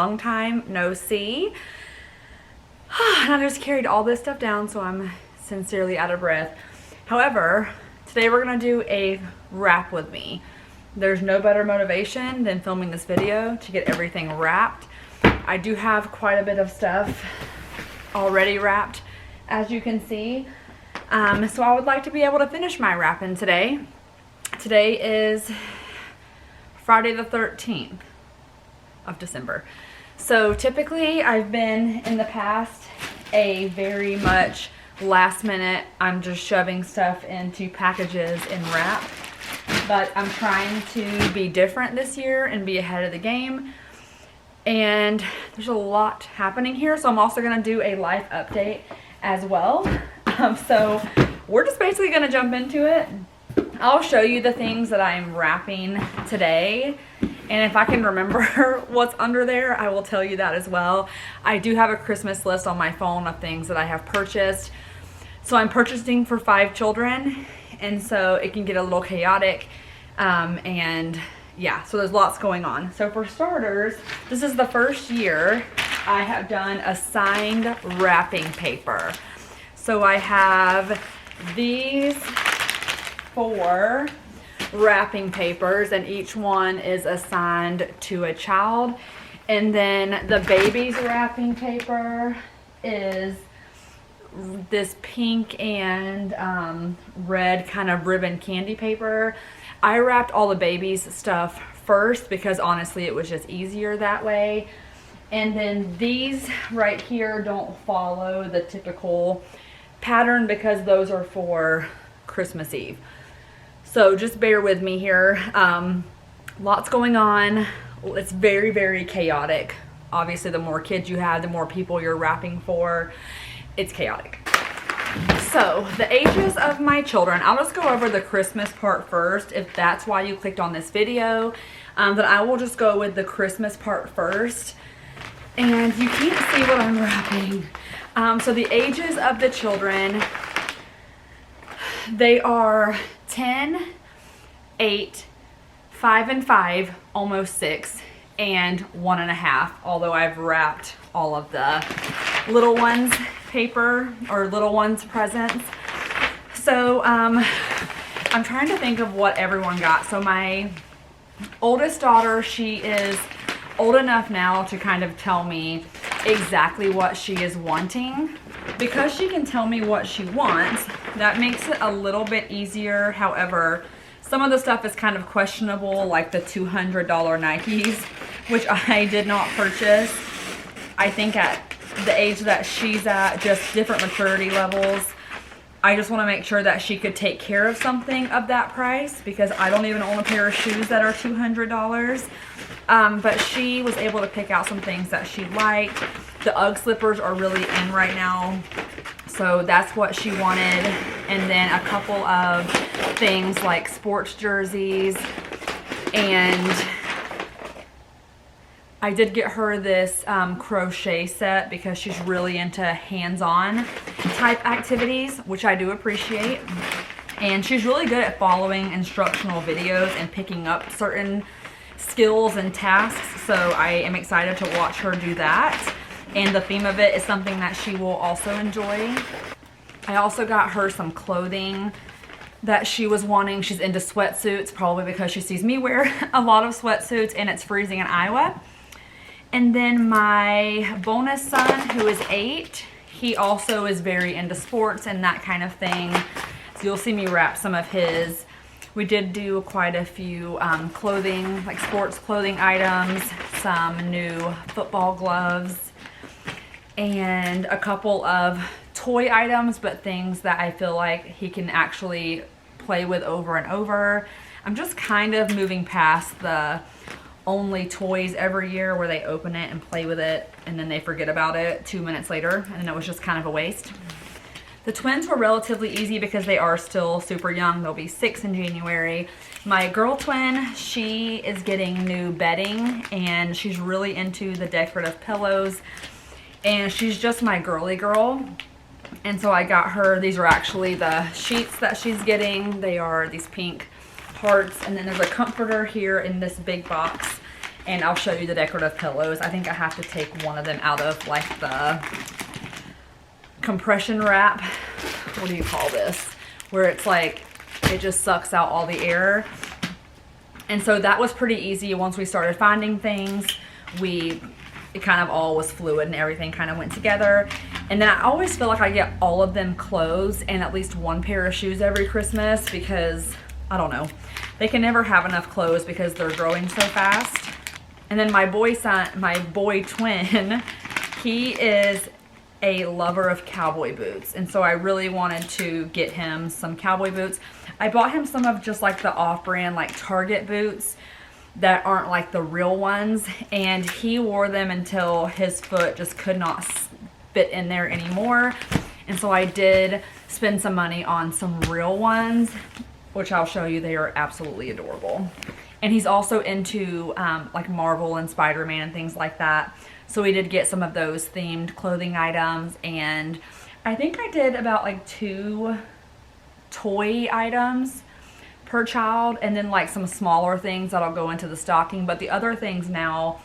long time no see. And I just carried all this stuff down, so I'm sincerely out of breath. However, today we're gonna do a wrap with me. There's no better motivation than filming this video to get everything wrapped. I do have quite a bit of stuff already wrapped, as you can see. So I would like to be able to finish my wrapping today. Today is Friday the 13th of December. So typically I've been in the past a very much last minute, I'm just shoving stuff into packages and wrap. But I'm trying to be different this year and be ahead of the game. And there's a lot happening here, so I'm also gonna do a life update as well. So we're just basically gonna jump into it. I'll show you the things that I'm wrapping today. And if I can remember what's under there, I will tell you that as well. I do have a Christmas list on my phone of things that I have purchased. So I'm purchasing for 5 children, and so it can get a little chaotic. And yeah, so there's lots going on. So for starters, this is the first year I have done assigned wrapping paper. So I have these 4 wrapping papers, and each one is assigned to a child. And then the baby's wrapping paper is this pink and red kind of ribbon candy paper. I wrapped all the baby's stuff first because honestly it was just easier that way. And then these right here don't follow the typical pattern because those are for Christmas Eve. So just bear with me here. Lots going on. It's very, very chaotic. Obviously, the more kids you have, the more people you're wrapping for. It's chaotic. So the ages of my children, I'll just go over the Christmas part first. If that's why you clicked on this video, then I will just go with the Christmas part first. And you can't see what I'm wrapping. So the ages of the children, they are 10, 8, 5 and 5, almost 6, and 1.5, although I've wrapped all of the little ones paper or little ones presents. So I'm trying to think of what everyone got. So my oldest daughter, she is old enough now to kind of tell me exactly what she is wanting. Because she can tell me what she wants, that makes it a little bit easier. However, some of the stuff is kind of questionable, like the $200 Nikes, which I did not purchase. I think at the age that she's at, just different maturity levels, I just want to make sure that she could take care of something of that price, because I don't even own a pair of shoes that are $200. But she was able to pick out some things that she liked. The UGG slippers are really in right now, so that's what she wanted. And then a couple of things like sports jerseys, and I did get her this crochet set because she's really into hands-on type activities, which I do appreciate. And she's really good at following instructional videos and picking up certain skills and tasks, so I am excited to watch her do that. And the theme of it is something that she will also enjoy. I also got her some clothing that she was wanting. She's into sweatsuits, probably because she sees me wear a lot of sweatsuits and it's freezing in Iowa. And then my bonus son, who is 8, he also is very into sports and that kind of thing. So you'll see me wrap some of his. We did do quite a few clothing, like sports clothing items, some new football gloves, and a couple of toy items, but things that I feel like he can actually play with over and over. I'm just kind of moving past the only toys every year where they open it and play with it and then they forget about it 2 minutes later, and it was just kind of a waste. The twins were relatively easy because they are still super young. They'll be 6 in January. My girl twin, she is getting new bedding and she's really into the decorative pillows, and she's just my girly girl. And so I got her, these are actually the sheets that she's getting. They are these pink hearts, and then there's a comforter here in this big box, and I'll show you the decorative pillows. I think I have to take one of them out of like the compression wrap. What do you call this? Where it's like, it just sucks out all the air. And so that was pretty easy. Once we started finding things, it kind of all was fluid and everything kind of went together. And then I always feel like I get all of them clothes and at least one pair of shoes every Christmas, because I don't know, they can never have enough clothes because they're growing so fast. And then my boy twin, he is a lover of cowboy boots, and so I really wanted to get him some cowboy boots. I bought him some of just like the off-brand like Target boots that aren't like the real ones, and he wore them until his foot just could not fit in there anymore. And so I did spend some money on some real ones, which I'll show you. They are absolutely adorable. And he's also into like Marvel and Spider-Man and things like that. So we did get some of those themed clothing items, and I think I did about like 2 toy items per child, and then like some smaller things that'll go into the stocking. But the other things now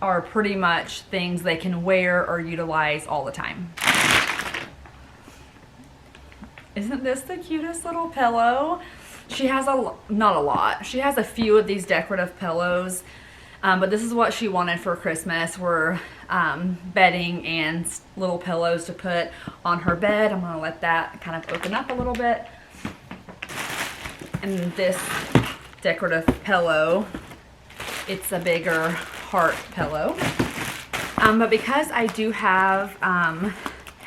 are pretty much things they can wear or utilize all the time. Isn't this the cutest little pillow? She has not a lot. She has a few of these decorative pillows. But this is what she wanted for Christmas, were bedding and little pillows to put on her bed. I'm gonna let that kind of open up a little bit. And this decorative pillow, it's a bigger heart pillow. But because I do have a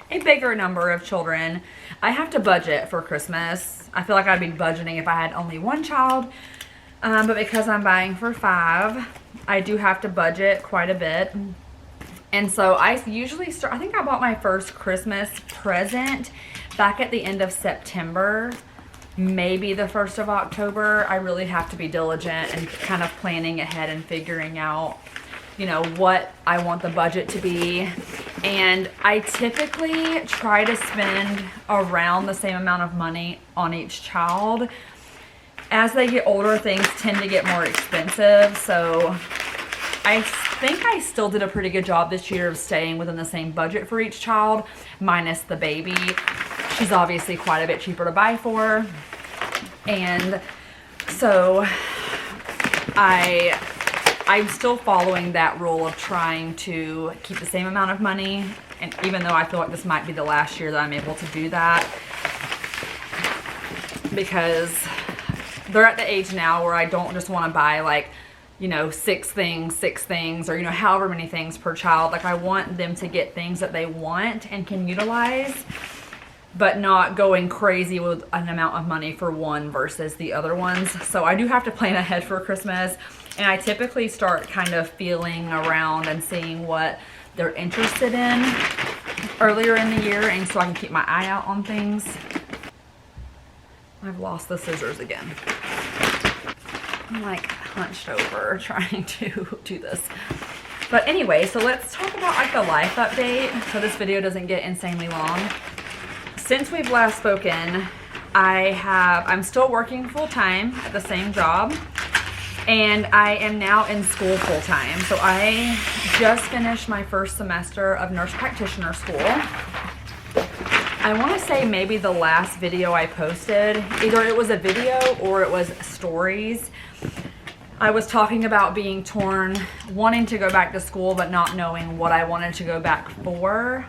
bigger number of children, I have to budget for Christmas. I feel like I'd be budgeting if I had only one child. But because I'm buying for 5, I do have to budget quite a bit. And so I usually start, I think I bought my first Christmas present back at the end of September, maybe the 1st of October. I really have to be diligent and kind of planning ahead and figuring out, you know, what I want the budget to be. And I typically try to spend around the same amount of money on each child. As they get older, things tend to get more expensive, so I think I still did a pretty good job this year of staying within the same budget for each child, minus the baby. She's obviously quite a bit cheaper to buy for, and so I'm still following that rule of trying to keep the same amount of money, and even though I feel like this might be the last year that I'm able to do that, because they're at the age now where I don't just want to buy like, you know, 6 things, or, you know, however many things per child. Like, I want them to get things that they want and can utilize, but not going crazy with an amount of money for one versus the other ones. So I do have to plan ahead for Christmas, and I typically start kind of feeling around and seeing what they're interested in earlier in the year, and so I can keep my eye out on things. I've lost the scissors again. I'm like hunched over trying to do this. But anyway, so let's talk about like the life update so this video doesn't get insanely long. Since we've last spoken, I'm still working full-time at the same job, and I am now in school full-time. So I just finished my first semester of nurse practitioner school. I want to say maybe the last video I posted, either it was a video or it was stories, I was talking about being torn, wanting to go back to school but not knowing what I wanted to go back for,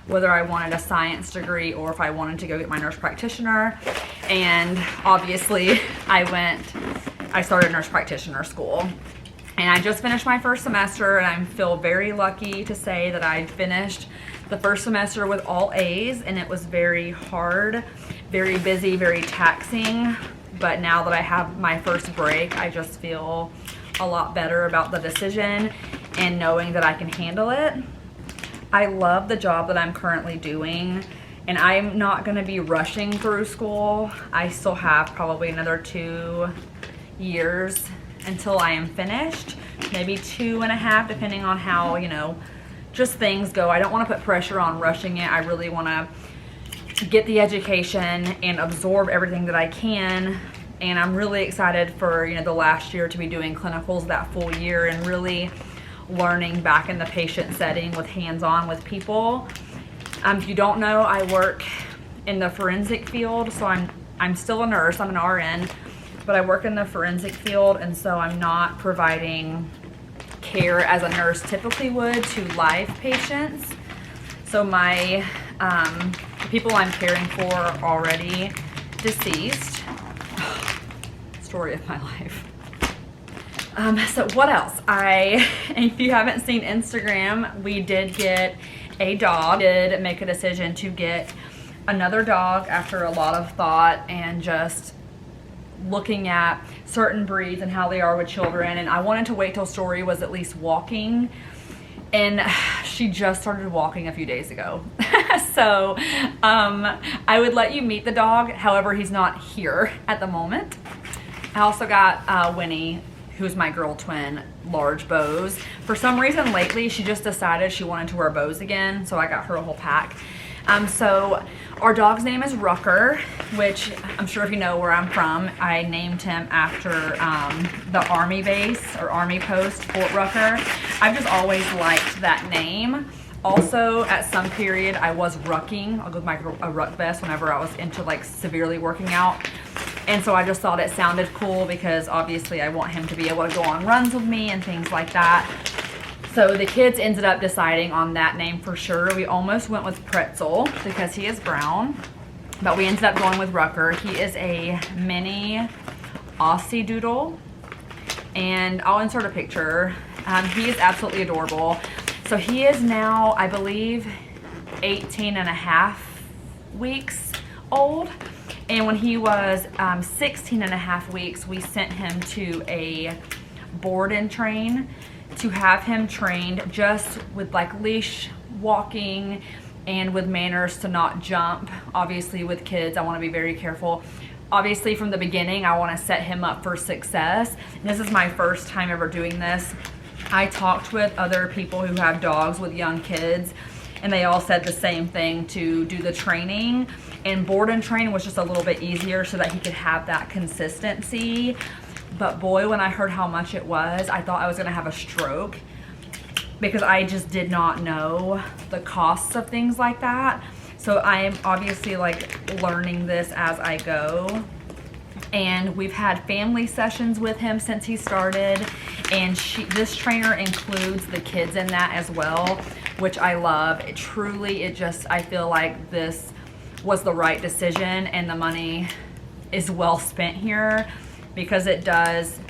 whether I wanted a science degree or if I wanted to go get my nurse practitioner. And obviously I started nurse practitioner school, and I just finished my first semester, and I feel very lucky to say that I finished the first semester with all A's, and it was very hard, very busy, very taxing. But now that I have my first break, I just feel a lot better about the decision and knowing that I can handle it. I love the job that I'm currently doing, and I'm not going to be rushing through school. I still have probably another 2 years until I am finished, maybe 2.5, depending on how, you know, just things go. I don't want to put pressure on rushing it. I really want to get the education and absorb everything that I can and I'm really excited for, you know, the last year to be doing clinicals that full year and really learning back in the patient setting with hands-on with people. If you don't know, I work in the forensic field, so I'm still a nurse, I'm an RN, but I work in the forensic field, and so I'm not providing care as a nurse typically would to live patients. So my people I'm caring for are already deceased. Story of my life. So what else? If you haven't seen Instagram, we did get a dog. We did make a decision to get another dog after a lot of thought and just looking at certain breeds and how they are with children. And I wanted to wait till Story was at least walking, and she just started walking a few days ago. So I would let you meet the dog. However, he's not here at the moment. I also got Winnie, who's my girl twin, large bows. For some reason lately, she just decided she wanted to wear bows again, so I got her a whole pack. So our dog's name is Rucker, which I'm sure if you know where I'm from, I named him after the army base or army post, Fort Rucker. I've just always liked that name. Also, at some period, I was rucking. I'll go with a ruck vest whenever I was into like severely working out. And so I just thought it sounded cool because obviously I want him to be able to go on runs with me and things like that. So the kids ended up deciding on that name for sure. We almost went with Pretzel because he is brown, but we ended up going with Rucker. He is a mini Aussie Doodle, and I'll insert a picture. He is absolutely adorable. So he is now, I believe, 18 and a half weeks old. And when he was 16 and a half weeks, we sent him to a board and train to have him trained just with like leash walking and with manners to not jump. Obviously with kids, I want to be very careful. Obviously from the beginning, I want to set him up for success. And this is my first time ever doing this. I talked with other people who have dogs with young kids, and they all said the same thing, to do the training. And board and train was just a little bit easier so that he could have that consistency. But boy, when I heard how much it was, I thought I was gonna have a stroke because I just did not know the costs of things like that. So I am obviously like learning this as I go. And we've had family sessions with him since he started. And this trainer includes the kids in that as well, which I love. I feel like this was the right decision, and the money is well spent here because it does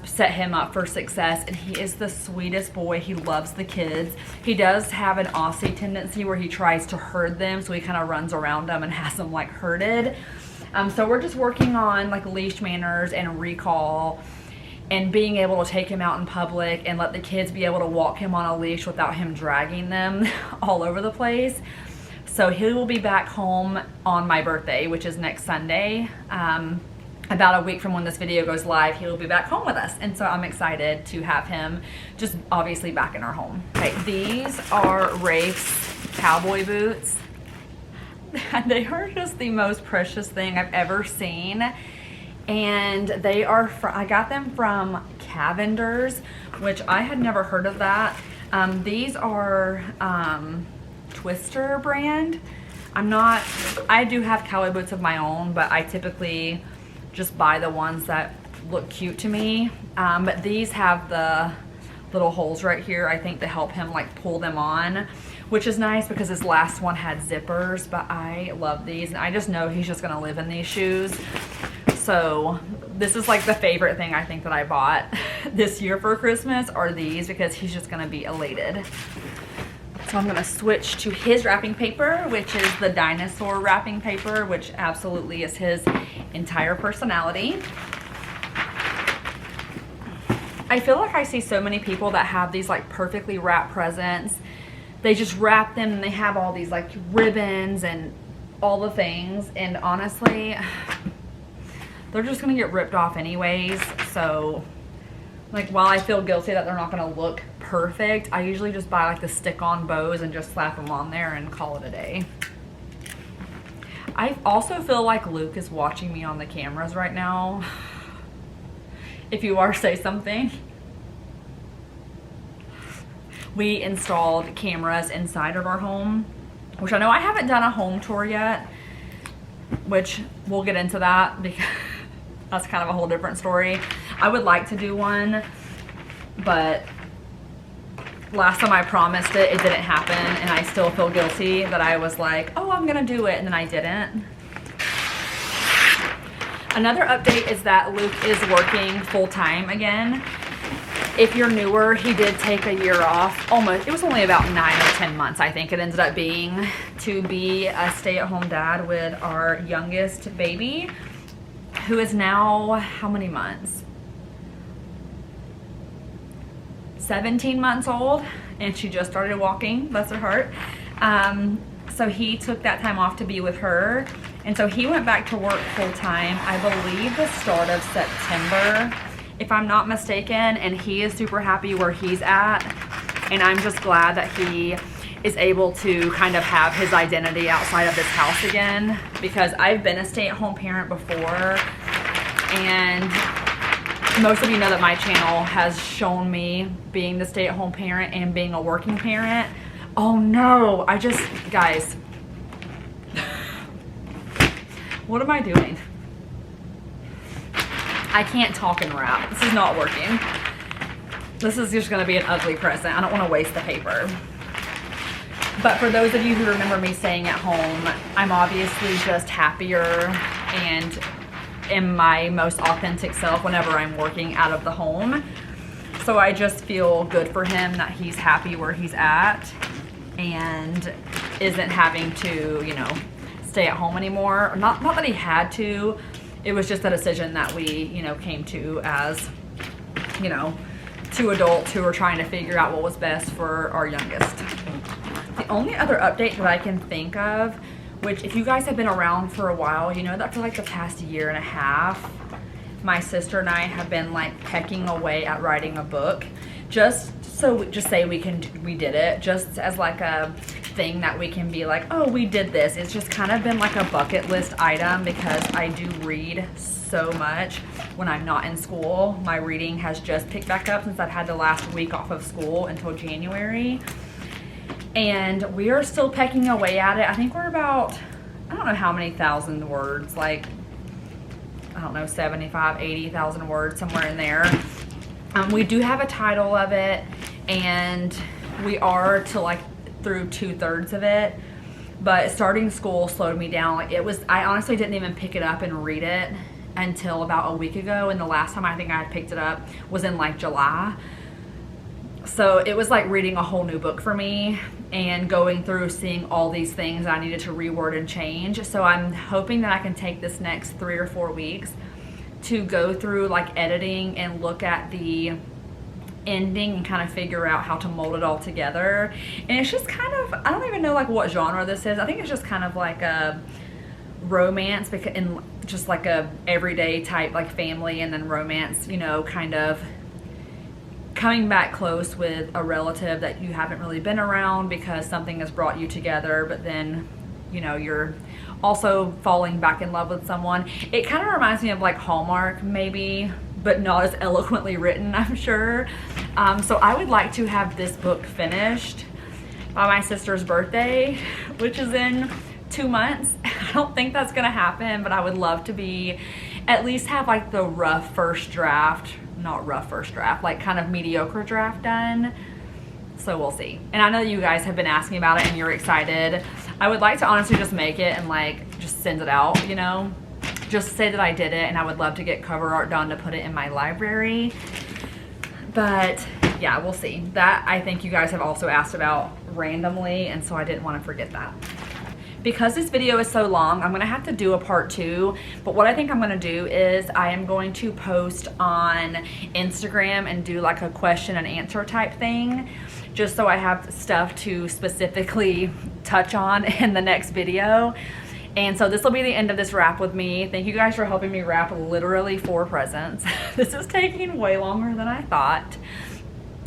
set him up for success. And he is the sweetest boy. He loves the kids. He does have an Aussie tendency where he tries to herd them, so he kind of runs around them and has them like herded. So we're just working on like leash manners and recall and being able to take him out in public and let the kids be able to walk him on a leash without him dragging them all over the place. So he will be back home on my birthday, which is next Sunday. About a week from when this video goes live, he will be back home with us. And so I'm excited to have him just obviously back in our home. Okay, these are Rafe's cowboy boots. They are just the most precious thing I've ever seen. And they are, I got them from Cavender's, which I had never heard of that. These are Twister brand. I do have cowboy boots of my own, but I typically just buy the ones that look cute to me. But these have the little holes right here, I think, to help him like pull them on, which is nice because his last one had zippers. But I love these, and I just know he's just gonna live in these shoes. So this is like the favorite thing I think that I bought this year for Christmas are these, because he's just gonna be elated. So I'm gonna switch to his wrapping paper, which is the dinosaur wrapping paper, which absolutely is his entire personality. I feel like I see so many people that have these like perfectly wrapped presents. They just wrap them and they have all these like ribbons and all the things, and honestly, they're just gonna get ripped off anyways. So like, while I feel guilty that they're not gonna look perfect, I usually just buy like the stick-on bows and just slap them on there and call it a day. I also feel like Luke is watching me on the cameras right now. If you are, say something. We installed cameras inside of our home, which I know I haven't done a home tour yet, which we'll get into that because that's kind of a whole different story. I would like to do one, but last time I promised it, it didn't happen, and I still feel guilty that I was like, oh, I'm gonna do it, and then I didn't. Another update is that Luke is working full-time again. If you're newer, he did take a year off, almost. It was only about 9 or 10 months, I think it ended up being, to be a stay-at-home dad with our youngest baby, who is now, how many months? 17 months old, and she just started walking, bless her heart. So he took that time off to be with her, and so he went back to work full-time, I believe the start of September, if I'm not mistaken, and he is super happy where he's at, and I'm just glad that he is able to kind of have his identity outside of this house again, because I've been a stay-at-home parent before, and most of you know that my channel has shown me being the stay-at-home parent and being a working parent. Oh no, guys, what am I doing? I can't talk and rap. This is not working. This is just gonna be an ugly present. I don't wanna waste the paper. But for those of you who remember me staying at home, I'm obviously just happier and am my most authentic self whenever I'm working out of the home. So I just feel good for him that he's happy where he's at and isn't having to, you know, stay at home anymore. Not that he had to. It was just a decision that we, you know, came to as, you know, two adults who were trying to figure out what was best for our youngest. The only other update that I can think of, which if you guys have been around for a while, you know that for like the past year and a half, my sister and I have been like pecking away at writing a book. Just say we did it, just as like a thing that we can be like, oh, we did this. It's just kind of been like a bucket list item because I do read so much when I'm not in school. My reading has just picked back up since I've had the last week off of school until January. And we are still pecking away at it. I think we're about, I don't know how many thousand words, like, I don't know, 75, 80,000 words, somewhere in there. We do have a title of it, and we are to like through 2/3 of it, but starting school slowed me down. Like I honestly didn't even pick it up and read it until about a week ago, and the last time I think I had picked it up was in like July. So it was like reading a whole new book for me and going through seeing all these things I needed to reword and change. So I'm hoping that I can take this next 3 or 4 weeks to go through like editing and look at the ending and kind of figure out how to mold it all together. And it's just kind of, I don't even know like what genre this is. I think it's just kind of like a romance, because in just like a everyday type, like family and then romance, you know, kind of coming back close with a relative that you haven't really been around because something has brought you together, but then, you know, you're also falling back in love with someone. It kind of reminds me of like Hallmark maybe, but not as eloquently written, I'm sure. So I would like to have this book finished by my sister's birthday, which is in 2 months. I don't think that's gonna happen, but I would love to at least have like the rough first draft, not rough first draft, like kind of mediocre draft done. So we'll see. And I know you guys have been asking about it and you're excited. I would like to honestly just make it and like just send it out, you know, just say that I did it, and I would love to get cover art done to put it in my library. But yeah, we'll see. That I think you guys have also asked about randomly, and so I didn't want to forget that. Because this video is so long, I'm gonna have to do a part 2, but what I think I'm gonna do is I am going to post on Instagram and do like a question and answer type thing, just so I have stuff to specifically touch on in the next video. And so this will be the end of this wrap with me. Thank you guys for helping me wrap literally 4 presents. This is taking way longer than I thought.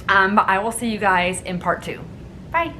But I will see you guys in part 2. Bye.